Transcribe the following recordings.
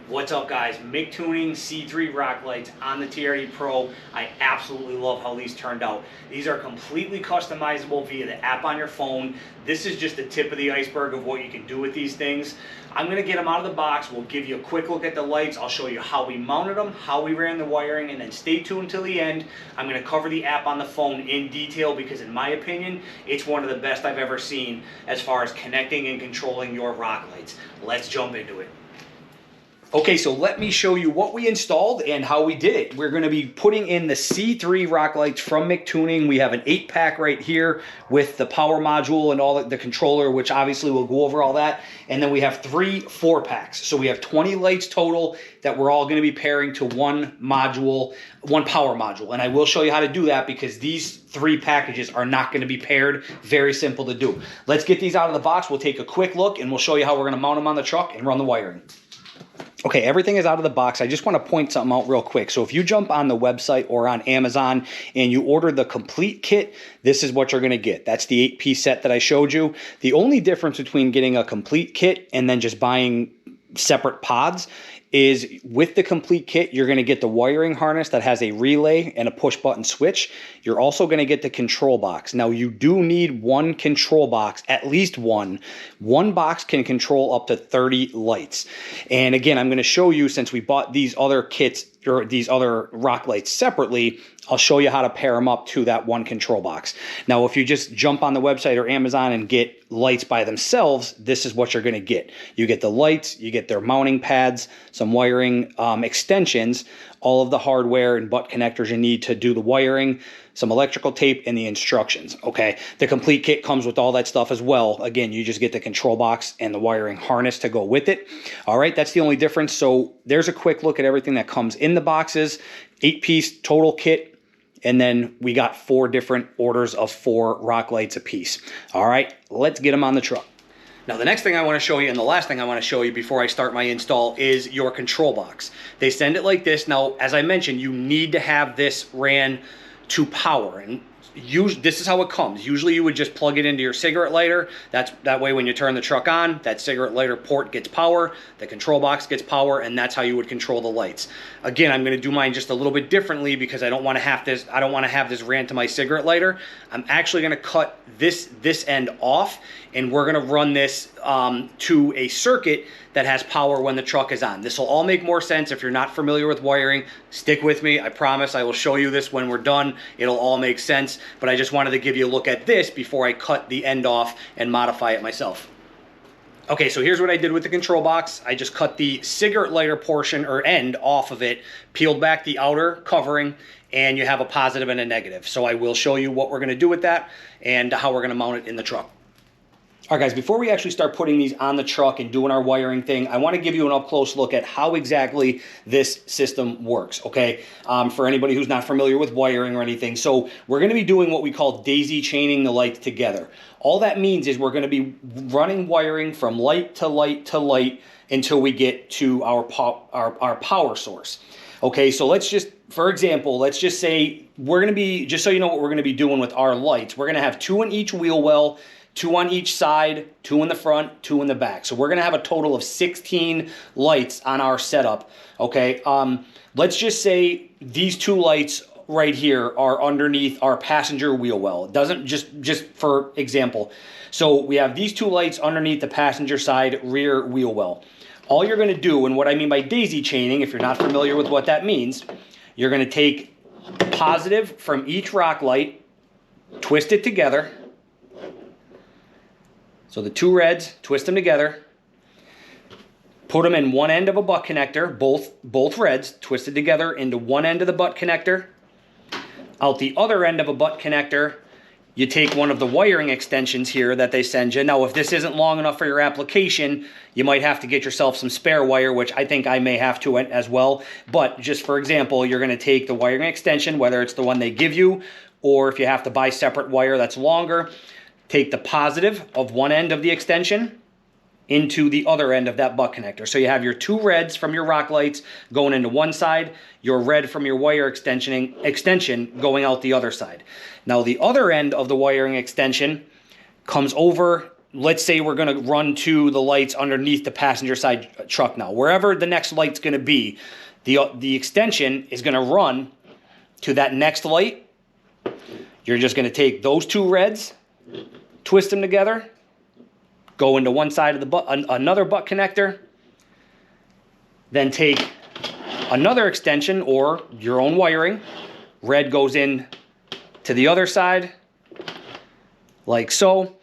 What's up, guys? MicTuning C3 rock lights on the TRD Pro. I absolutely love how these turned out. These are completely customizable via the app on your phone. This is just the tip of the iceberg of what you can do with these things. I'm going to get them out of the box. We'll give you a quick look at the lights. I'll show you how we mounted them, how we ran the wiring, and then stay tuned till the end. I'm going to cover the app on the phone in detail because in my opinion, it's one of the best I've ever seen as far as connecting and controlling your rock lights. Let's jump into it. Okay, so let me show you what we installed and how we did it. We're going to be putting in the C3 rock lights from MicTuning. We have an 8-pack right here with the power module and all the controller, which obviously we'll go over all that. And then we have 3 4-packs. So we have 20 lights total that we're all going to be pairing to one module, one power module. And I will show you how to do that because these 3 packages are not going to be paired. Very simple to do. Let's get these out of the box. We'll take a quick look and we'll show you how we're going to mount them on the truck and run the wiring. Okay, everything is out of the box. I just want to point something out real quick. So if you jump on the website or on Amazon and you order the complete kit, this is what you're going to get. That's the 8-piece set that I showed you. The only difference between getting a complete kit and then just buying separate pods is with the complete kit, you're going to get the wiring harness that has a relay and a push button switch. You're also going to get the control box. Now you do need one control box, at least one. One box can control up to 30 lights. And again, I'm going to show you, since we bought these other kits or these other rock lights separately, I'll show you how to pair them up to that one control box. Now, if you just jump on the website or Amazon and get lights by themselves, this is what you're going to get. You get the lights, you get their mounting pads, some wiring extensions, all of the hardware and butt connectors you need to do the wiring, some electrical tape, and the instructions, okay? The complete kit comes with all that stuff as well. Again, you just get the control box and the wiring harness to go with it. All right, that's the only difference. So there's a quick look at everything that comes in the boxes. 8-piece total kit. And then we got 4 different orders of 4 rock lights a piece. All right, let's get them on the truck. Now, the next thing I want to show you and the last thing I want to show you before I start my install is your control box. They send it like this. Now, as I mentioned, you need to have this ran to power. And this is how it comes. Usually you would just plug it into your cigarette lighter. That way when you turn the truck on, that cigarette lighter port gets power, the control box gets power, and that's how you would control the lights. Again, I'm going to do mine just a little bit differently because I don't want to have this ran to my cigarette lighter. I'm actually going to cut this end off, and we're going to run this to a circuit that has power when the truck is on. This will all make more sense if you're not familiar with wiring. Stick with me. I promise I will show you this when we're done. It'll all make sense, but I just wanted to give you a look at this before I cut the end off and modify it myself. Okay, so here's what I did with the control box. I just cut the cigarette lighter portion or end off of it, peeled back the outer covering, and you have a positive and a negative. So I will show you what we're going to do with that and how we're going to mount it in the truck. All right, guys, before we actually start putting these on the truck and doing our wiring thing, I want to give you an up-close look at how exactly this system works, okay? For anybody who's not familiar with wiring or anything. So we're going to be doing what we call daisy chaining the lights together. All that means is we're going to be running wiring from light to light to light until we get to our power source. Okay, so let's just, for example, let's just say we're going to be, just so you know what we're going to be doing with our lights, we're going to have 2 in each wheel well, 2 on each side, 2 in the front, 2 in the back. So we're going to have a total of 16 lights on our setup, okay? Let's just say these 2 lights right here are underneath our passenger wheel well. It doesn't, just for example. So we have these 2 lights underneath the passenger side rear wheel well. All you're going to do, and what I mean by daisy chaining, if you're not familiar with what that means, you're going to take positive from each rock light, twist it together. So the 2 reds, twist them together, put them in one end of a butt connector, both reds twisted together into one end of the butt connector. Out the other end of a butt connector, you take one of the wiring extensions here that they send you. Now, if this isn't long enough for your application, you might have to get yourself some spare wire, which I think I may have to as well. But just for example, you're going to take the wiring extension, whether it's the one they give you, or if you have to buy separate wire that's longer, take the positive of one end of the extension into the other end of that butt connector. So you have your 2 reds from your rock lights going into one side, your red from your wire extension going out the other side. Now the other end of the wiring extension comes over let's say we're going to run to the lights underneath the passenger side truck now. Wherever the next light's going to be, the extension is going to run to that next light. You're just going to take those two reds, twist them together, go into one side of the butt, another butt connector, then take another extension or your own wiring. Red goes in to the other side, like so.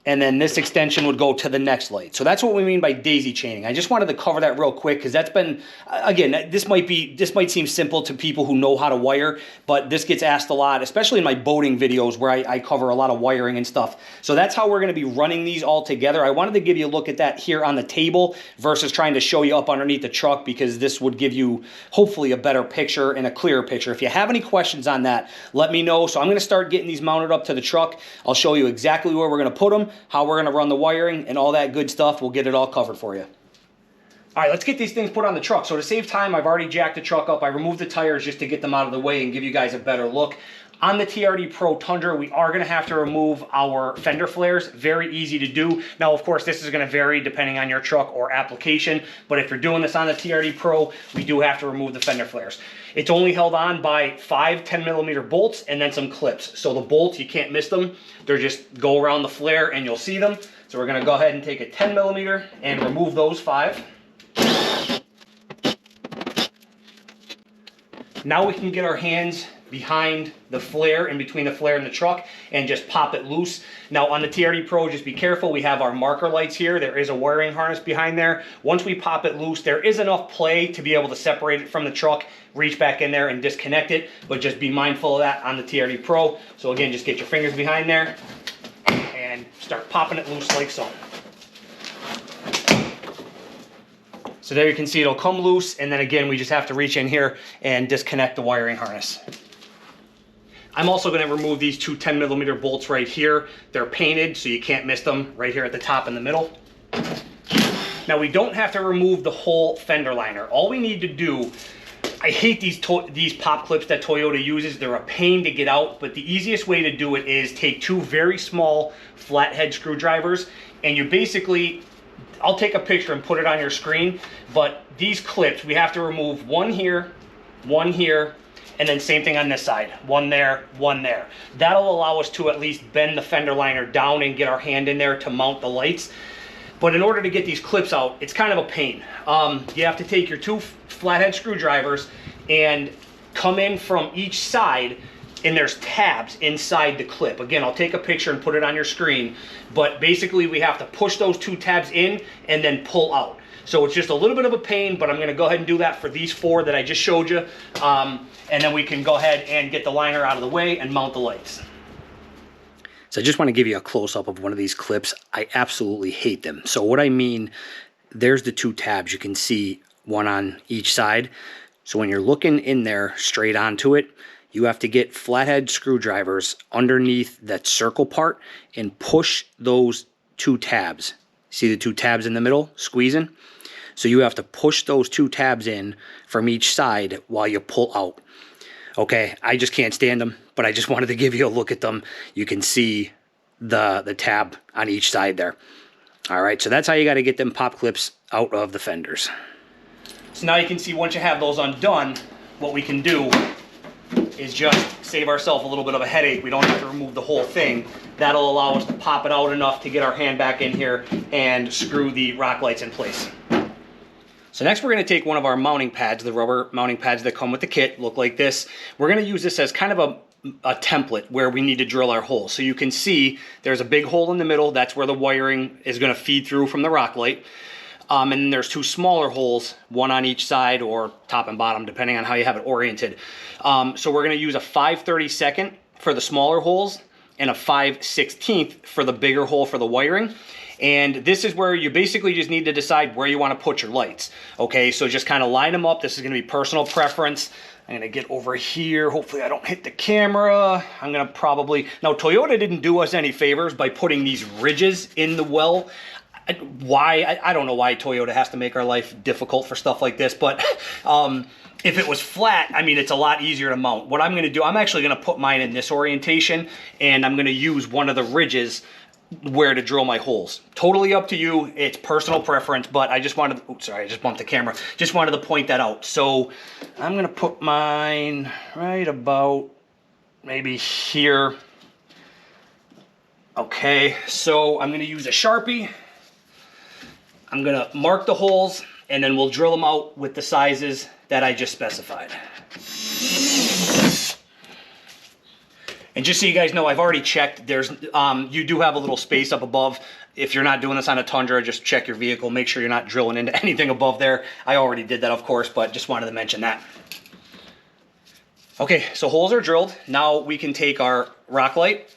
And then this extension would go to the next light. So that's what we mean by daisy chaining. I just wanted to cover that real quick because that's been, again, this might seem simple to people who know how to wire, but this gets asked a lot, especially in my boating videos where I cover a lot of wiring and stuff. So that's how we're going to be running these all together. I wanted to give you a look at that here on the table versus trying to show you up underneath the truck, because this would give you hopefully a better picture and a clearer picture. If you have any questions on that, let me know. So I'm going to start getting these mounted up to the truck. I'll show you exactly where we're going to put them, how we're going to run the wiring, and all that good stuff. We'll get it all covered for you. All right, let's get these things put on the truck. So to save time, I've already jacked the truck up. I removed the tires just to get them out of the way and give you guys a better look. On the TRD Pro Tundra, we are going to have to remove our fender flares. Very easy to do. Now, of course, this is going to vary depending on your truck or application, but if you're doing this on the TRD Pro, we do have to remove the fender flares. It's only held on by 5 10mm bolts and then some clips. So the bolts, you can't miss them. They're just go around the flare and you'll see them. So we're going to go ahead and take a 10mm and remove those 5. Now we can get our hands behind the flare, in between the flare and the truck, and just pop it loose. Now on the TRD Pro, just be careful. We have our marker lights here. There is a wiring harness behind there. Once we pop it loose, there is enough play to be able to separate it from the truck, reach back in there and disconnect it, but just be mindful of that on the TRD Pro. So again, just get your fingers behind there and start popping it loose like so. So there you can see it'll come loose, and then again, we just have to reach in here and disconnect the wiring harness. I'm also going to remove these two 10mm bolts right here. They're painted, so you can't miss them, right here at the top in the middle. Now we don't have to remove the whole fender liner. All we need to do, I hate these pop clips that Toyota uses. They're a pain to get out, but the easiest way to do it is take two very small flathead screwdrivers, and you basically, I'll take a picture and put it on your screen, but these clips, we have to remove one here, and then same thing on this side. One there, one there. That'll allow us to at least bend the fender liner down and get our hand in there to mount the lights. But in order to get these clips out, it's kind of a pain. You have to take your two flathead screwdrivers and come in from each side, and there's tabs inside the clip. Again, I'll take a picture and put it on your screen, but basically we have to push those two tabs in and then pull out. So it's just a little bit of a pain, but I'm gonna go ahead and do that for these 4 that I just showed you. And then we can go ahead and get the liner out of the way and mount the lights. So I just want to give you a close-up of one of these clips. I absolutely hate them. So what I mean, there's the 2 tabs. You can see one on each side. So when you're looking in there straight onto it, you have to get flathead screwdrivers underneath that circle part and push those 2 tabs. See the 2 tabs in the middle squeezing? So you have to push those 2 tabs in from each side while you pull out. Okay, I just can't stand them, but I just wanted to give you a look at them. You can see the tab on each side there. All right, so that's how you got to get them pop clips out of the fenders. So now you can see once you have those undone, what we can do is just save ourselves a little bit of a headache. We don't have to remove the whole thing. That'll allow us to pop it out enough to get our hand back in here and screw the rock lights in place. So next we're going to take one of our mounting pads, the rubber mounting pads that come with the kit, look like this. We're going to use this as kind of a template where we need to drill our hole. So you can see there's a big hole in the middle. That's where the wiring is going to feed through from the rock light. And then there's 2 smaller holes, one on each side or top and bottom, depending on how you have it oriented. So we're going to use a 5/32 for the smaller holes and a 5/16 for the bigger hole for the wiring. And this is where you basically just need to decide where you want to put your lights. Okay, so just kind of line them up. This is going to be personal preference. I'm going to get over here. Hopefully I don't hit the camera. I'm going to probably... Now, Toyota didn't do us any favors by putting these ridges in the well. Why? I don't know why Toyota has to make our life difficult for stuff like this, but if it was flat, I mean, it's a lot easier to mount. What I'm going to do, I'm actually going to put mine in this orientation, and I'm going to use one of the ridges where to drill my holes. Totally up to you. It's personal preference, but I just wanted, oops, sorry, I just bumped the camera. Just wanted to point that out. So I'm gonna put mine right about maybe here. Okay, so I'm gonna use a Sharpie. I'm gonna mark the holes and then we'll drill them out with the sizes that I just specified. And just so you guys know, I've already checked. There's, you do have a little space up above. If you're not doing this on a Tundra, just check your vehicle. Make sure you're not drilling into anything above there. I already did that, of course, but just wanted to mention that. Okay, so holes are drilled. Now we can take our rock light.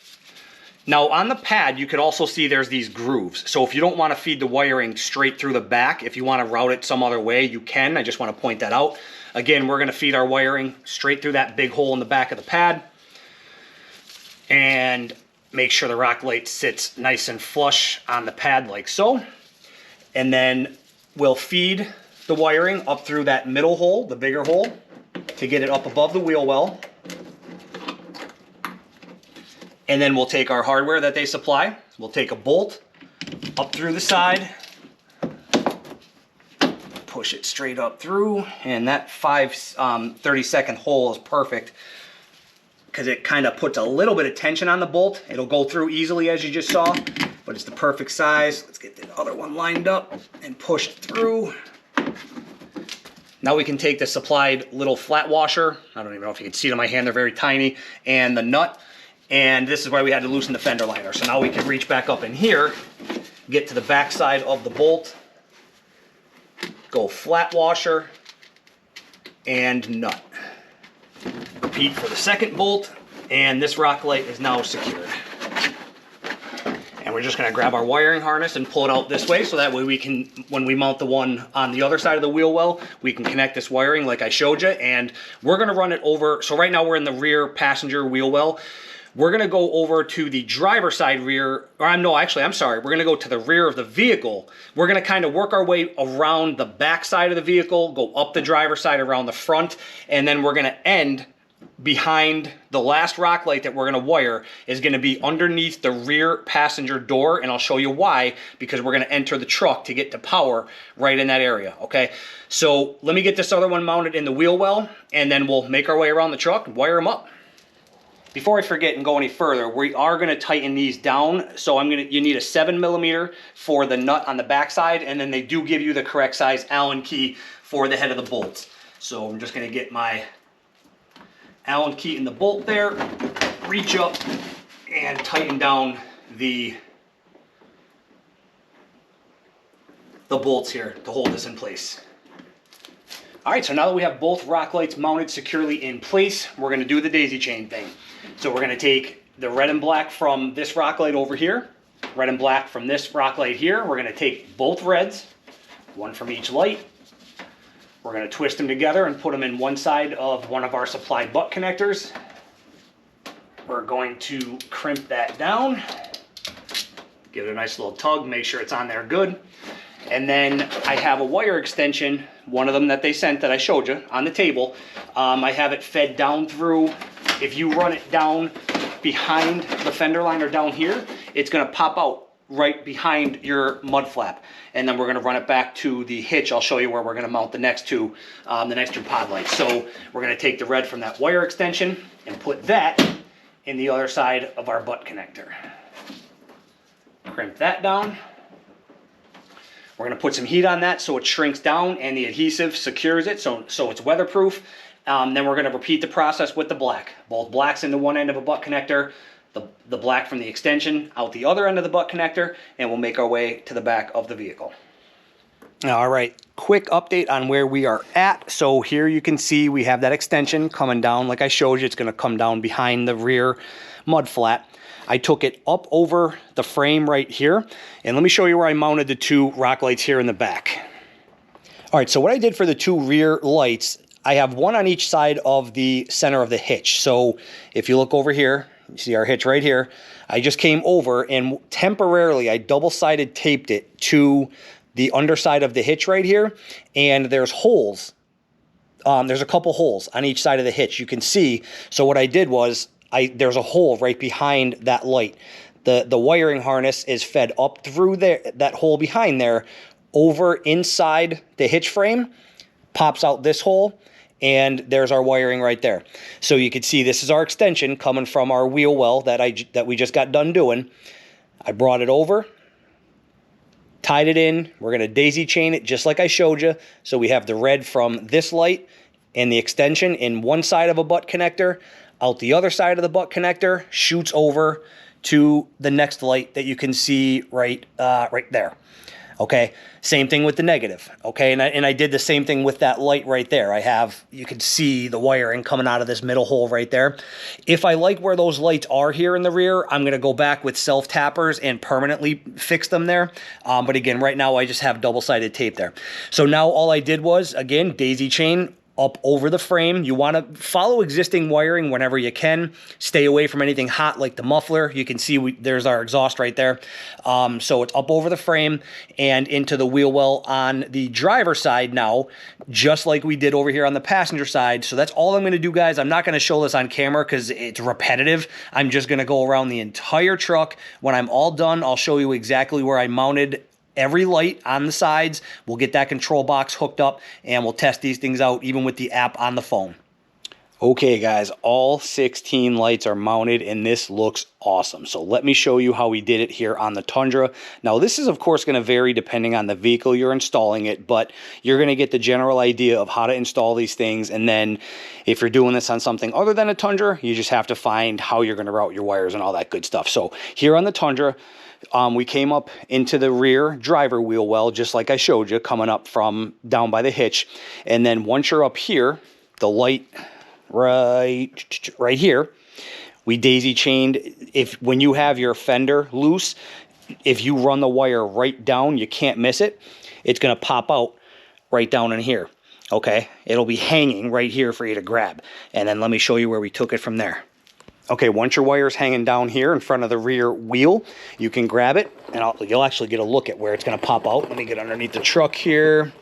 Now on the pad, you could also see there's these grooves. So if you don't want to feed the wiring straight through the back, if you want to route it some other way, you can. I just want to point that out. Again, we're going to feed our wiring straight through that big hole in the back of the pad. And make sure the rock light sits nice and flush on the pad like so. And then we'll feed the wiring up through that middle hole, the bigger hole, to get it up above the wheel well. And then we'll take our hardware that they supply. We'll take a bolt up through the side, push it straight up through, and that 30-second hole is perfect because it kind of puts a little bit of tension on the bolt. It'll go through easily as you just saw, but it's the perfect size. Let's get the other one lined up and push through. Now we can take the supplied little flat washer. I don't even know if you can see it on my hand, they're very tiny, and the nut. And this is why we had to loosen the fender liner. So now we can reach back up in here, get to the back side of the bolt, go flat washer, and nut. Repeat for the second bolt, and this rock light is now secured. And we're just gonna grab our wiring harness and pull it out this way, so that way we can, when we mount the one on the other side of the wheel well, we can connect this wiring like I showed you, and we're gonna run it over. So right now we're in the rear passenger wheel well. We're gonna go over to the driver's side rear, or no, actually, I'm sorry. We're gonna go to the rear of the vehicle. We're gonna kind of work our way around the back side of the vehicle, go up the driver's side around the front, and then we're gonna end behind the last rock light that we're gonna wire is gonna be underneath the rear passenger door, and I'll show you why, because we're gonna enter the truck to get to power right in that area, okay? So let me get this other one mounted in the wheel well, and then we'll make our way around the truck and wire them up. Before I forget and go any further, we are going to tighten these down. So you need a 7mm for the nut on the backside, and then they do give you the correct size Allen key for the head of the bolts. So I'm just going to get my Allen key in the bolt there, reach up and tighten down the bolts here to hold this in place. All right, so now that we have both rock lights mounted securely in place, we're going to do the daisy chain thing. So we're going to take the red and black from this rock light over here, red and black from this rock light here. We're going to take both reds, one from each light. We're going to twist them together and put them in one side of one of our supplied butt connectors. We're going to crimp that down, give it a nice little tug, make sure it's on there good. And then I have a wire extension, one of them that they sent that I showed you on the table. I have it fed down through. If you run it down behind the fender liner down here, it's gonna pop out right behind your mud flap. And then we're gonna run it back to the hitch. I'll show you where we're gonna mount the next two pod lights. So we're gonna take the red from that wire extension and put that in the other side of our butt connector. Crimp that down. We're going to put some heat on that so it shrinks down and the adhesive secures it so it's weatherproof. Then we're going to repeat the process with the black. Both blacks into one end of a butt connector, the black from the extension out the other end of the butt connector, and we'll make our way to the back of the vehicle. All right, quick update on where we are at. So here you can see we have that extension coming down like I showed you. It's going to come down behind the rear mud flat. I took it up over the frame right here, and let me show you where I mounted the two rock lights here in the back. All right, so what I did for the two rear lights, I have one on each side of the center of the hitch. So if you look over here, you see our hitch right here. I just came over and temporarily I double-sided taped it to the underside of the hitch right here, and there's holes. There's a couple holes on each side of the hitch, you can see. So what I did was, there's a hole right behind that light. The wiring harness is fed up through there, that hole behind there, over inside the hitch frame, pops out this hole, and there's our wiring right there. So you can see this is our extension coming from our wheel well that we just got done doing. I brought it over, tied it in. We're going to daisy chain it just like I showed you. So we have the red from this light and the extension in one side of a butt connector. Out the other side of the butt connector shoots over to the next light that you can see right there. Okay, same thing with the negative. Okay, and I did the same thing with that light right there. You can see the wiring coming out of this middle hole right there. If I like where those lights are here in the rear, I'm going to go back with self-tappers and permanently fix them there. But again, right now I just have double-sided tape there. So now all I did was, again, daisy chain up over the frame. You want to follow existing wiring whenever you can. Stay away from anything hot like the muffler. You can see there's our exhaust right there. So it's up over the frame and into the wheel well on the driver's side now, just like we did over here on the passenger side. So that's all I'm going to do, guys. I'm not going to show this on camera because it's repetitive. I'm just going to go around the entire truck. When I'm all done, I'll show you exactly where I mounted every light on the sides. We'll get that control box hooked up and we'll test these things out even with the app on the phone. Okay guys, all 16 lights are mounted and this looks awesome. So let me show you how we did it here on the Tundra. Now this is of course going to vary depending on the vehicle you're installing it, but you're going to get the general idea of how to install these things. And then if you're doing this on something other than a Tundra, you just have to find how you're going to route your wires and all that good stuff. So here on the Tundra, we came up into the rear driver wheel well, just like I showed you, coming up from down by the hitch. And then once you're up here, the light right here, we daisy chained. When you have your fender loose, if you run the wire right down, you can't miss it. It's going to pop out right down in here. Okay, it'll be hanging right here for you to grab. And then let me show you where we took it from there. Okay, once your wire's hanging down here in front of the rear wheel, you can grab it, and you'll actually get a look at where it's going to pop out. Let me get underneath the truck here.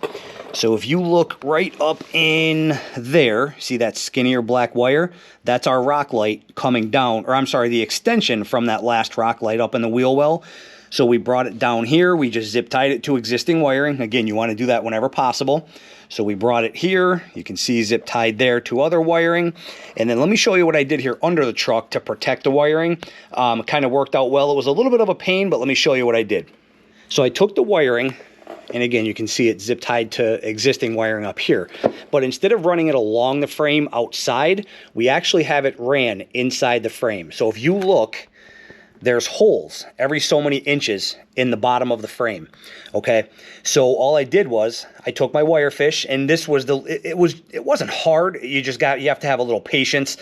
So if you look right up in there, see that skinnier black wire? That's our rock light coming down, or I'm sorry, the extension from that last rock light up in the wheel well. So we brought it down here. We just zip tied it to existing wiring. Again, you want to do that whenever possible. So we brought it here. You can see zip tied there to other wiring. And then let me show you what I did here under the truck to protect the wiring. It kind of worked out well. It was a little bit of a pain, but let me show you what I did. So I took the wiring, and again, you can see it zip tied to existing wiring up here. But instead of running it along the frame outside, we actually have it ran inside the frame. So if you look, there's holes every so many inches in the bottom of the frame. Okay, so all I did was I took my wire fish, and this was it wasn't hard. You have to have a little patience,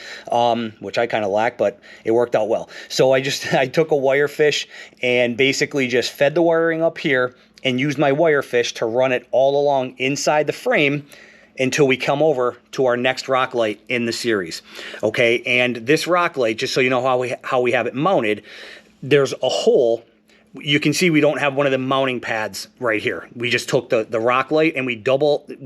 which I kind of lack, but it worked out well. So I took a wire fish and basically just fed the wiring up here and used my wire fish to run it all along inside the frame until we come over to our next rock light in the series. Okay, and this rock light, just so you know how we have it mounted, there's a hole. You can see we don't have one of the mounting pads right here. We just took the rock light and we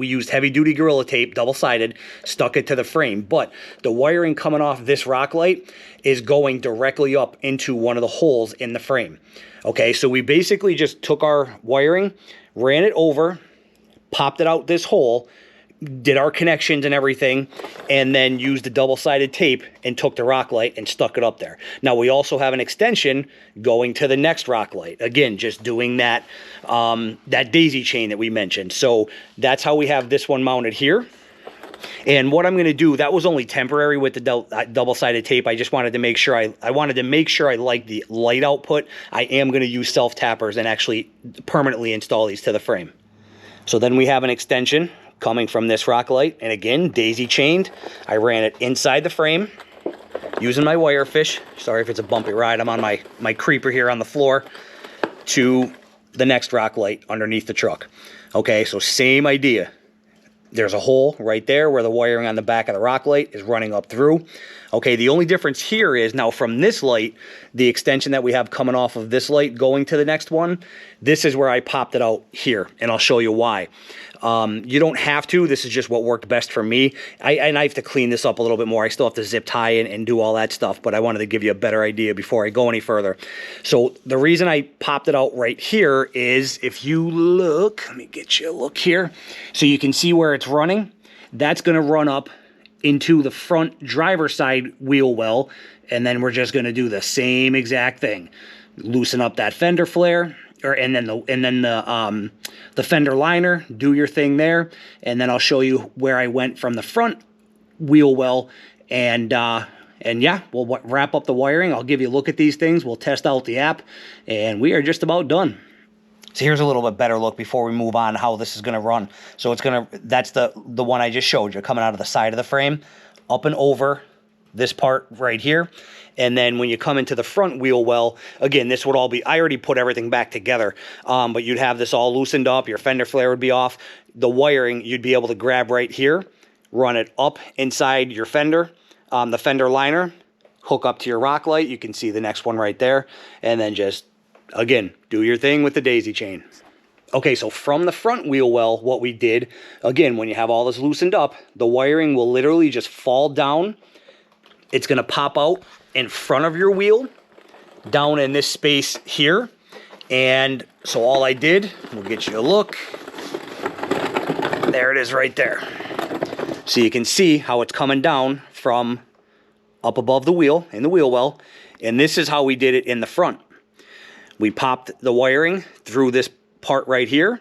used heavy duty Gorilla Tape, double-sided, stuck it to the frame. But the wiring coming off this rock light is going directly up into one of the holes in the frame. Okay, so we basically just took our wiring, ran it over, popped it out this hole, did our connections and everything, and then used the double-sided tape and took the rock light and stuck it up there. Now we also have an extension going to the next rock light. Again, just doing that daisy chain that we mentioned. So that's how we have this one mounted here. And what I'm going to do, that was only temporary with the double-sided tape. I just wanted to make sure I wanted to make sure I like the light output. I am going to use self-tappers and actually permanently install these to the frame. So then we have an extension coming from this rock light, and again, daisy chained. I ran it inside the frame using my wire fish. Sorry if it's a bumpy ride. I'm on my creeper here on the floor to the next rock light underneath the truck. Okay, so same idea. There's a hole right there where the wiring on the back of the rock light is running up through. Okay, the only difference here is now from this light, the extension that we have coming off of this light going to the next one, this is where I popped it out here, and I'll show you why. You don't have to. This is just what worked best for me. And I have to clean this up a little bit more. I still have to zip tie and do all that stuff, but I wanted to give you a better idea before I go any further. So the reason I popped it out right here is if you look, let me get you a look here. So you can see where it's running. That's going to run up into the front driver's side wheel well, and then we're just going to do the same exact thing. Loosen up that fender flare, and then the fender liner. Do your thing there, and then I'll show you where I went from the front wheel well, and yeah, we'll wrap up the wiring. I'll give you a look at these things. We'll test out the app, and we are just about done. So here's a little bit better look before we move on how this is going to run. So that's the one I just showed you, coming out of the side of the frame, up and over this part right here. And then when you come into the front wheel well, again, this would all be, I already put everything back together, but you'd have this all loosened up, your fender flare would be off. The wiring, you'd be able to grab right here, run it up inside your fender, the fender liner, hook up to your rock light. You can see the next one right there. And then just, again, do your thing with the daisy chain. Okay, so from the front wheel well, what we did, again, when you have all this loosened up, the wiring will literally just fall down. It's going to pop out in front of your wheel, down in this space here. And so all I did, we'll get you a look. There it is right there. So you can see how it's coming down from up above the wheel, in the wheel well. And this is how we did it in the front. We popped the wiring through this part right here.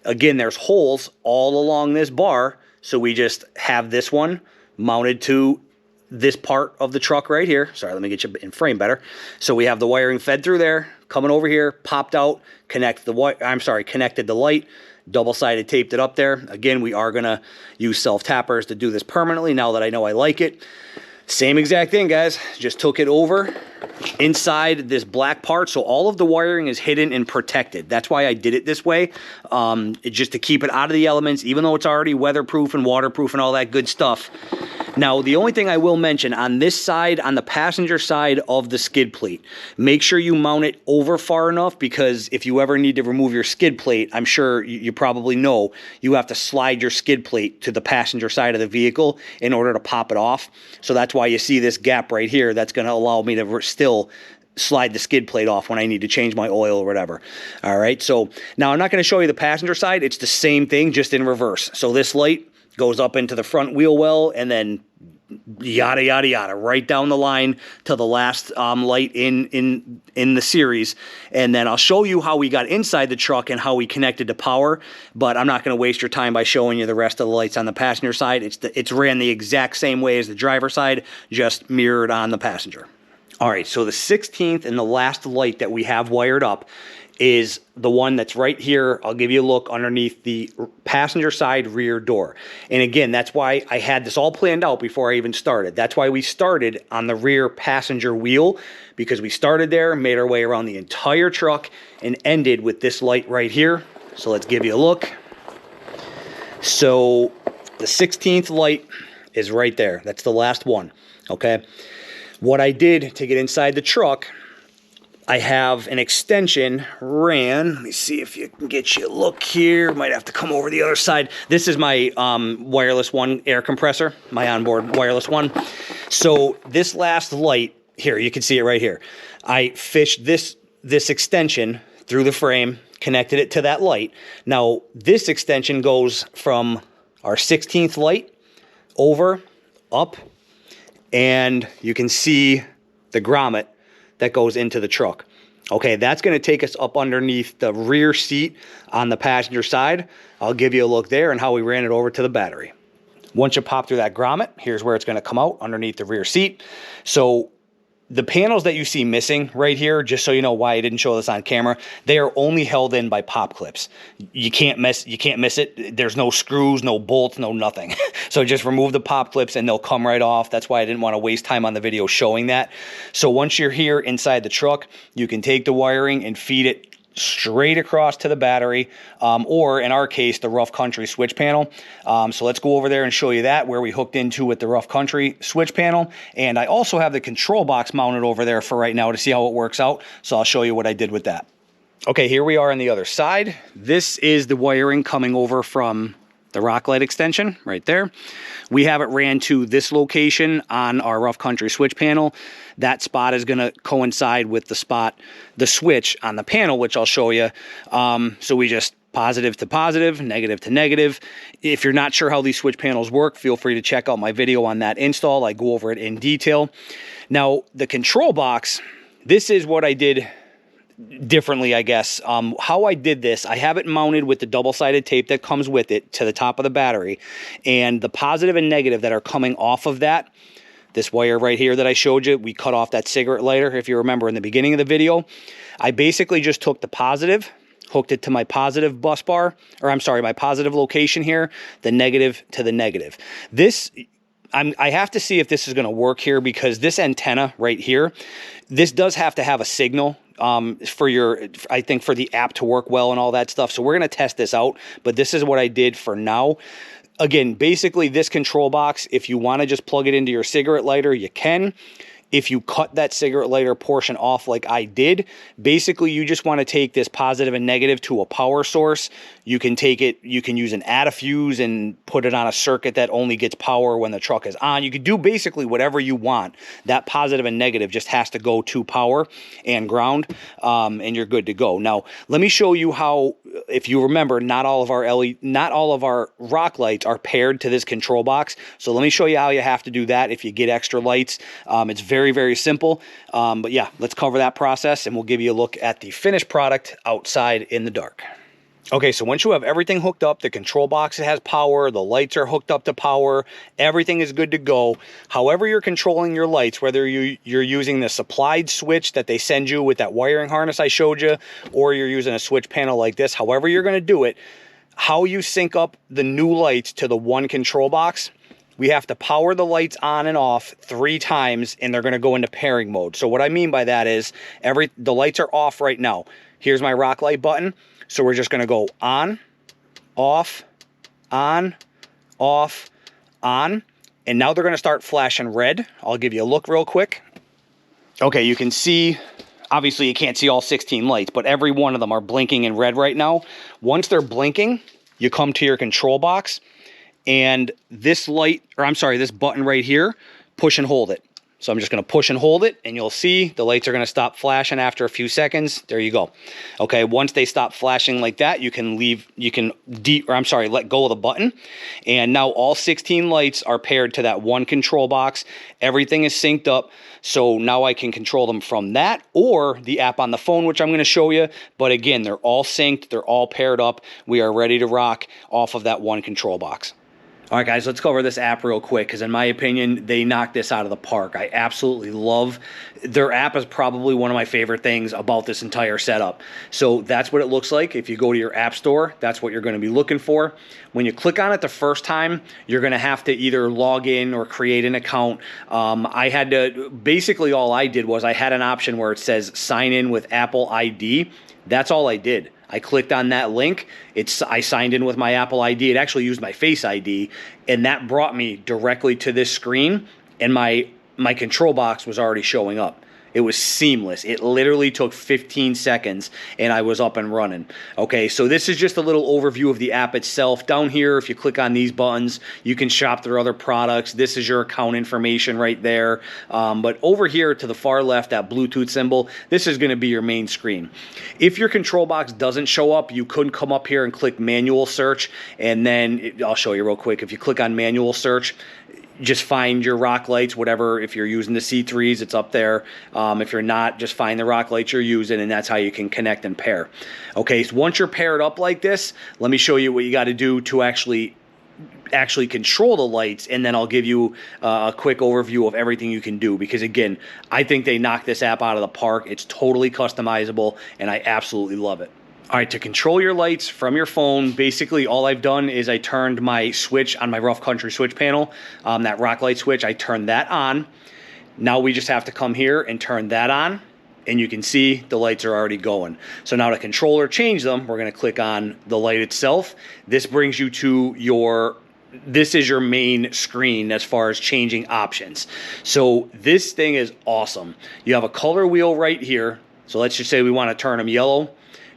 Again, there's holes all along this bar, so we just have this one mounted to this part of the truck right here. Sorry, let me get you in frame better. So we have the wiring fed through there, coming over here, popped out, connected the light, double-sided taped it up there. Again, we are gonna use self-tappers to do this permanently now that I know I like it. Same exact thing, guys. Just took it over inside this black part, so all of the wiring is hidden and protected. That's why I did it this way, just to keep it out of the elements, even though it's already weatherproof and waterproof and all that good stuff. Now, the only thing I will mention, on this side, on the passenger side of the skid plate, make sure you mount it over far enough, because if you ever need to remove your skid plate, I'm sure you probably know, you have to slide your skid plate to the passenger side of the vehicle in order to pop it off. So that's why you see this gap right here. That's going to allow me to still slide the skid plate off when I need to change my oil or whatever. All right, so now I'm not going to show you the passenger side. It's the same thing, just in reverse. So this light goes up into the front wheel well, and then yada, yada, yada, right down the line to the last light in the series. And then I'll show you how we got inside the truck and how we connected to power, but I'm not going to waste your time by showing you the rest of the lights on the passenger side. It's ran the exact same way as the driver's side, just mirrored on the passenger. All right, so the 16th and the last light that we have wired up is the one that's right here. I'll give you a look underneath the passenger side rear door. And again, that's why I had this all planned out before I even started. That's why we started on the rear passenger wheel, because we started there, made our way around the entire truck, and ended with this light right here. So let's give you a look. So the 16th light is right there. That's the last one, okay? What I did to get inside the truck, I have an extension ran. Let me see if you can get you a look here. Might have to come over the other side. This is my wireless one air compressor, my onboard wireless one. So this last light here, you can see it right here. I fished this extension through the frame, connected it to that light. Now this extension goes from our 16th light over, up, and you can see the grommet that goes into the truck. Okay, that's going to take us up underneath the rear seat on the passenger side. I'll give you a look there and how we ran it over to the battery. Once you pop through that grommet, here's where it's going to come out underneath the rear seat. So the panels that you see missing right here, just so you know why I didn't show this on camera, they are only held in by pop clips. You can't miss it. There's no screws, no bolts, no nothing. So just remove the pop clips and they'll come right off. That's why I didn't want to waste time on the video showing that. So once you're here inside the truck, you can take the wiring and feed it straight across to the battery, or in our case, the rough country switch panel. So let's go over there and show you that, where we hooked into with the rough country switch panel. And I also have the control box mounted over there for right now to see how it works out. So I'll show you what I did with that. Okay, here we are on the other side. This is the wiring coming over from the rock light extension right there. We have it ran to this location on our rough country switch panel. That spot is going to coincide with the switch on the panel, which I'll show you. So we just positive to positive, negative to negative. If you're not sure how these switch panels work, feel free to check out my video on that install. I go over it in detail. Now, the control box, this is what I did differently, I guess. How I did this, I have it mounted with the double-sided tape that comes with it to the top of the battery, and the positive and negative that are coming off of that, this wire right here that I showed you, we cut off that cigarette lighter, if you remember in the beginning of the video. I basically just took the positive, hooked it to my positive bus bar, or I'm sorry, my positive location here, the negative to the negative. This, I have to see if this is going to work here, because this antenna right here, this does have to have a signal I think for the app to work well and all that stuff. So we're going to test this out, but this is what I did for now. Again, basically this control box, if you want to just plug it into your cigarette lighter, you can. If you cut that cigarette lighter portion off like I did, basically you just want to take this positive and negative to a power source. You can take it, you can use an add-a-fuse and put it on a circuit that only gets power when the truck is on. You can do basically whatever you want. That positive and negative just has to go to power and ground, and you're good to go. Now, let me show you how, if you remember, not all of our rock lights are paired to this control box. So let me show you how you have to do that if you get extra lights. It's very, very simple. But yeah, let's cover that process, and we'll give you a look at the finished product outside in the dark. Okay, so once you have everything hooked up, the control box has power, the lights are hooked up to power, everything is good to go. However you're controlling your lights, whether you're using the supplied switch that they send you with that wiring harness I showed you, or you're using a switch panel like this, however you're going to do it, how you sync up the new lights to the one control box, we have to power the lights on and off 3 times, and they're going to go into pairing mode. So what I mean by that is the lights are off right now. Here's my rock light button. So we're just going to go on, off, on, off, on. And now they're going to start flashing red. I'll give you a look real quick. Okay, you can see, obviously you can't see all 16 lights, but every one of them are blinking in red right now. Once they're blinking, you come to your control box, and this this button right here, push and hold it. So I'm just going to push and hold it, and you'll see the lights are going to stop flashing after a few seconds. There you go. Okay, once they stop flashing like that, you can let go of the button. And now all 16 lights are paired to that one control box. Everything is synced up. So now I can control them from that or the app on the phone, which I'm going to show you. But again, they're all synced. They're all paired up. We are ready to rock off of that one control box. All right, guys, let's cover this app real quick, because in my opinion, they knocked this out of the park. I absolutely love their app. Is probably one of my favorite things about this entire setup. So that's what it looks like. If you go to your app store, that's what you're going to be looking for. When you click on it the first time, you're going to have to either log in or create an account. Basically all I did was I had an option where it says sign in with Apple ID. That's all I did. I clicked on that link. I signed in with my Apple ID. It actually used my Face ID, and that brought me directly to this screen, and my control box was already showing up. It was seamless. It literally took 15 seconds, and I was up and running. Okay, so this is just a little overview of the app itself. Down here, if you click on these buttons, you can shop their other products. This is your account information right there. But over here to the far left, that Bluetooth symbol, this is going to be your main screen. If your control box doesn't show up, you could come up here and click manual search, and then I'll show you real quick. If you click on manual search, just find your rock lights, whatever. If you're using the C3s, it's up there. If you're not, just find the rock lights you're using, and that's how you can connect and pair. Okay, so once you're paired up like this, let me show you what you got to do to actually control the lights, and then I'll give you a quick overview of everything you can do, because again, I think they knocked this app out of the park. It's totally customizable, and I absolutely love it. All right, to control your lights from your phone, basically all I've done is I turned my switch on my rough country switch panel, that rock light switch, I turned that on. Now we just have to come here and turn that on, and you can see the lights are already going. So now to control or change them, we're going to click on the light itself. This brings you to this is your main screen as far as changing options. So this thing is awesome. You have a color wheel right here. So let's just say we want to turn them yellow.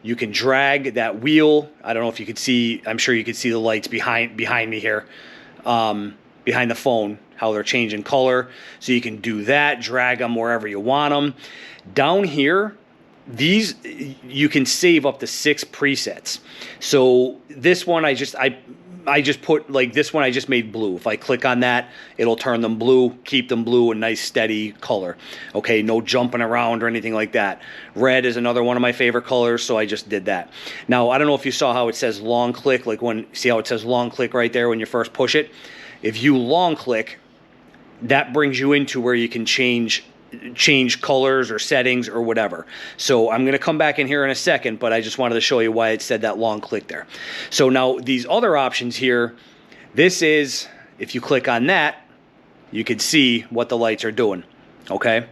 You can drag that wheel. I don't know if you could see, I'm sure you could see the lights behind me here, behind the phone, how they're changing color. So you can do that, drag them wherever you want them. Down here, these, you can save up to 6 presets. So this one I just put, like this one I just made blue. If I click on that, it'll turn them blue, keep them blue, a nice steady color. Okay, no jumping around or anything like that. Red is another one of my favorite colors, so I just did that. Now, I don't know if you saw how it says long click, like when, see how it says long click right there when you first push it? If you long click, that brings you into where you can change colors or settings or whatever. So I'm going to come back in here in a second, but I just wanted to show you why it said that long click there. So now these other options here, this is, if you click on that, you can see what the lights are doing, okay?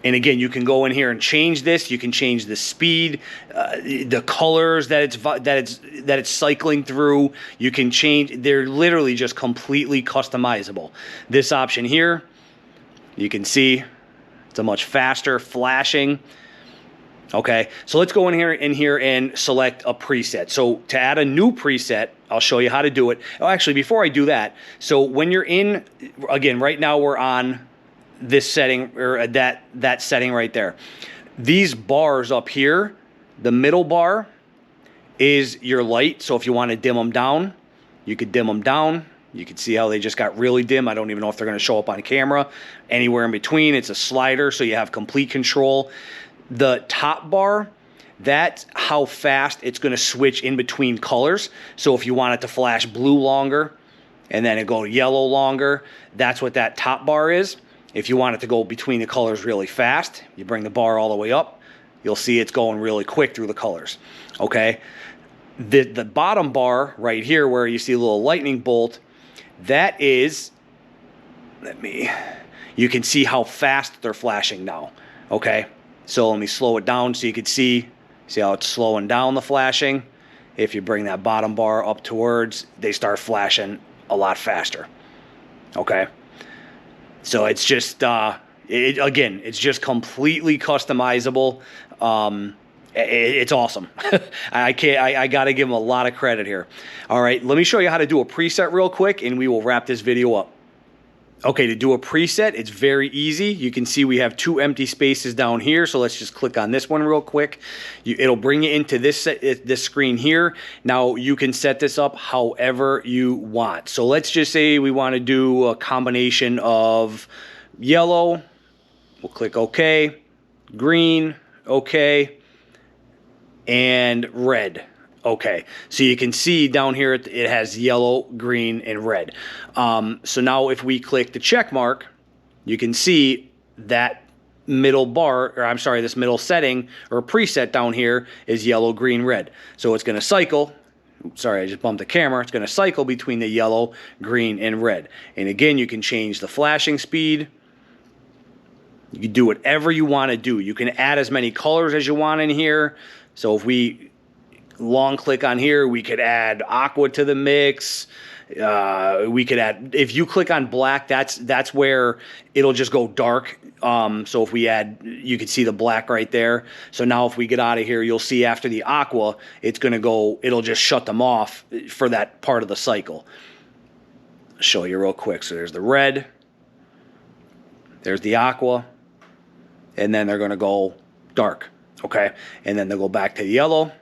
And again, you can go in here and change this. You can change the speed, the colors that it's cycling through. You can change, they're literally just completely customizable. This option here, you can see it's a much faster flashing. Okay, so let's go in here and select a preset. So to add a new preset, I'll show you how to do it. Oh, actually, before I do that, so when you're in, again, right now we're on this setting, or that setting right there. These bars up here, the middle bar is your light. So if you want to dim them down, you could dim them down. You can see how they just got really dim. I don't even know if they're going to show up on camera. Anywhere in between, it's a slider, so you have complete control. The top bar, that's how fast it's going to switch in between colors. So if you want it to flash blue longer and then it go yellow longer, that's what that top bar is. If you want it to go between the colors really fast, you bring the bar all the way up, you'll see it's going really quick through the colors. Okay? The bottom bar right here where you see a little lightning bolt, that is, you can see how fast they're flashing now, okay? So let me slow it down so you can see how it's slowing down the flashing. If you bring that bottom bar up towards, they start flashing a lot faster, okay? So it's just, again, it's just completely customizable. It's awesome. I got to give them a lot of credit here. All right, let me show you how to do a preset real quick, and we will wrap this video up. Okay, to do a preset, it's very easy. You can see we have 2 empty spaces down here, so let's just click on this one real quick. It'll bring you into this screen here. Now, you can set this up however you want. So let's just say we want to do a combination of yellow. We'll click OK, green, OK, and red. Okay, so you can see down here it has yellow, green, and red. So now if we click the check mark, you can see that middle bar, or I'm sorry, this middle setting or preset down here is yellow, green, red. So it's going to cycle. Sorry, I just bumped the camera. It's going to cycle between the yellow, green, and red. And again, you can change the flashing speed. You can do whatever you want to do. You can add as many colors as you want in here. So if we long click on here, we could add aqua to the mix. We could add, if you click on black, that's where it'll just go dark. So if we add, you can see the black right there. So now if we get out of here, you'll see after the aqua, it's going to go, it'll just shut them off for that part of the cycle. I'll show you real quick. So there's the red, there's the aqua, and then they're going to go dark. Okay. And then they'll go back to the yellow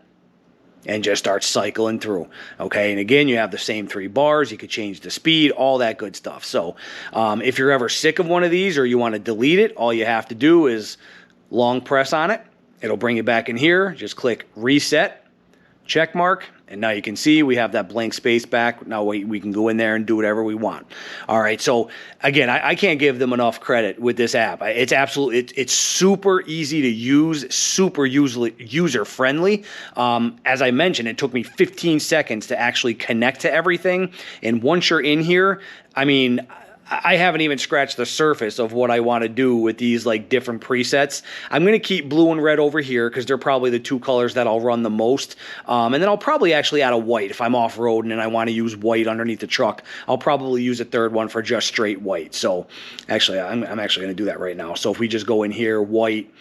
and just start cycling through. Okay, and again, you have the same 3 bars. You could change the speed, all that good stuff. So if you're ever sick of one of these or you want to delete it, all you have to do is long press on it. It'll bring you back in here. Just click reset, check mark, and now you can see we have that blank space back. Now we can go in there and do whatever we want. All right, so again, I can't give them enough credit with this app. It's absolutely, it's super easy to use, super user-friendly. As I mentioned, it took me 15 seconds to actually connect to everything. And once you're in here, I mean, I haven't even scratched the surface of what I want to do with these like different presets. I'm going to keep blue and red over here because they're probably the 2 colors that I'll run the most. And then I'll probably actually add a white if I'm off-roading and I want to use white underneath the truck. I'll probably use a 3rd one for just straight white. So actually, I'm actually going to do that right now. So if we just go in here, white,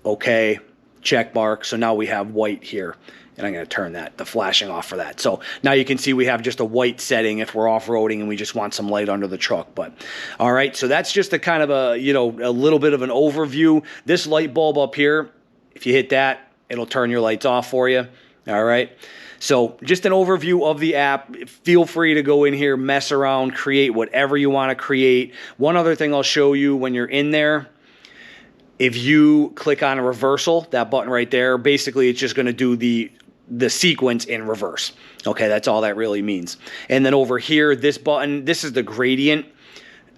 okay, check mark. So now we have white here. And I'm going to turn the flashing off for that. So now you can see we have just a white setting if we're off-roading and we just want some light under the truck. But all right, so that's just a kind of a, you know, a little bit of an overview. This light bulb up here, if you hit that, it'll turn your lights off for you. All right. So just an overview of the app. Feel free to go in here, mess around, create whatever you want to create. One other thing I'll show you when you're in there, if you click on a reversal, that button right there, basically it's just going to do the sequence in reverse. Okay, that's all that really means. And then over here, this button, this is the gradient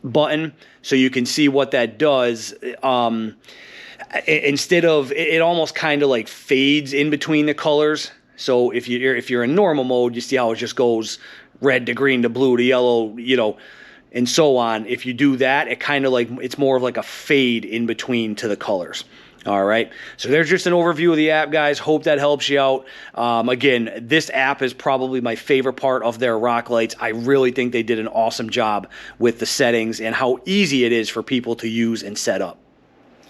button. So you can see what that does. Instead of, it almost kind of like fades in between the colors. So if you're in normal mode, you see how it just goes red to green to blue to yellow, you know, and so on. If you do that, it kind of like, it's more of like a fade in between to the colors. All right, so there's just an overview of the app, guys. Hope that helps you out. Again, this app is probably my favorite part of their rock lights. I really think they did an awesome job with the settings and how easy it is for people to use and set up.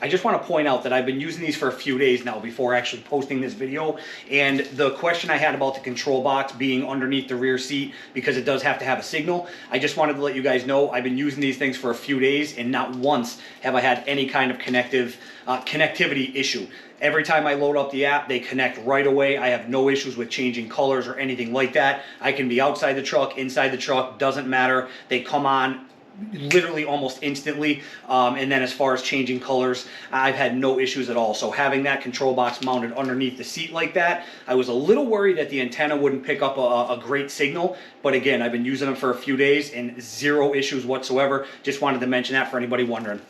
I just want to point out that I've been using these for a few days now before actually posting this video, and the question I had about the control box being underneath the rear seat, because it does have to have a signal, I just wanted to let you guys know I've been using these things for a few days and not once have I had any kind of connectivity issue. Every time I load up the app, they connect right away. I have no issues with changing colors or anything like that. I can be outside the truck, inside the truck, doesn't matter. They come on literally almost instantly, and then as far as changing colors, I've had no issues at all. So having that control box mounted underneath the seat like that, I was a little worried that the antenna wouldn't pick up a great signal, but again, I've been using them for a few days and zero issues whatsoever. Just wanted to mention that for anybody wondering.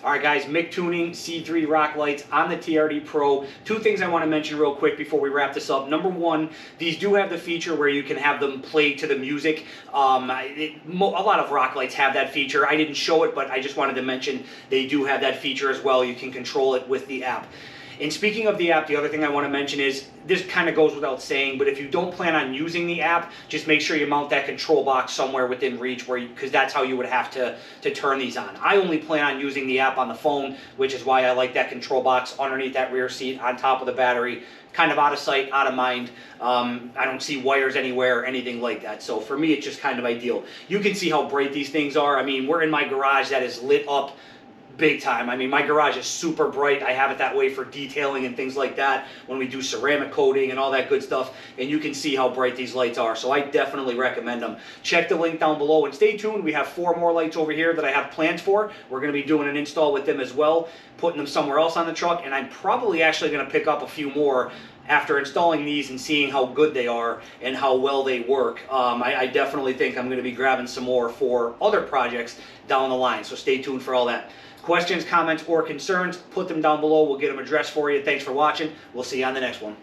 All right, guys, MicTuning C3 rock lights on the TRD Pro. Two things I want to mention real quick before we wrap this up. Number one, these do have the feature where you can have them play to the music. A lot of rock lights have that feature. I didn't show it, but I just wanted to mention they do have that feature as well. You can control it with the app. And speaking of the app, the other thing I want to mention is, this kind of goes without saying, but if you don't plan on using the app, just make sure you mount that control box somewhere within reach, because that's how you would have to turn these on. I only plan on using the app on the phone, which is why I like that control box underneath that rear seat on top of the battery, kind of out of sight, out of mind. I don't see wires anywhere or anything like that. So for me, it's just kind of ideal. You can see how bright these things are. I mean, we're in my garage that is lit up big time. I mean, my garage is super bright. I have it that way for detailing and things like that when we do ceramic coating and all that good stuff, and you can see how bright these lights are. So I definitely recommend them. Check the link down below and stay tuned. We have 4 more lights over here that I have plans for. We're going to be doing an install with them as well, putting them somewhere else on the truck, and I'm probably actually going to pick up a few more after installing these and seeing how good they are and how well they work. I definitely think I'm going to be grabbing some more for other projects down the line, so stay tuned for all that. Questions, comments, or concerns, put them down below. We'll get them addressed for you. Thanks for watching. We'll see you on the next one.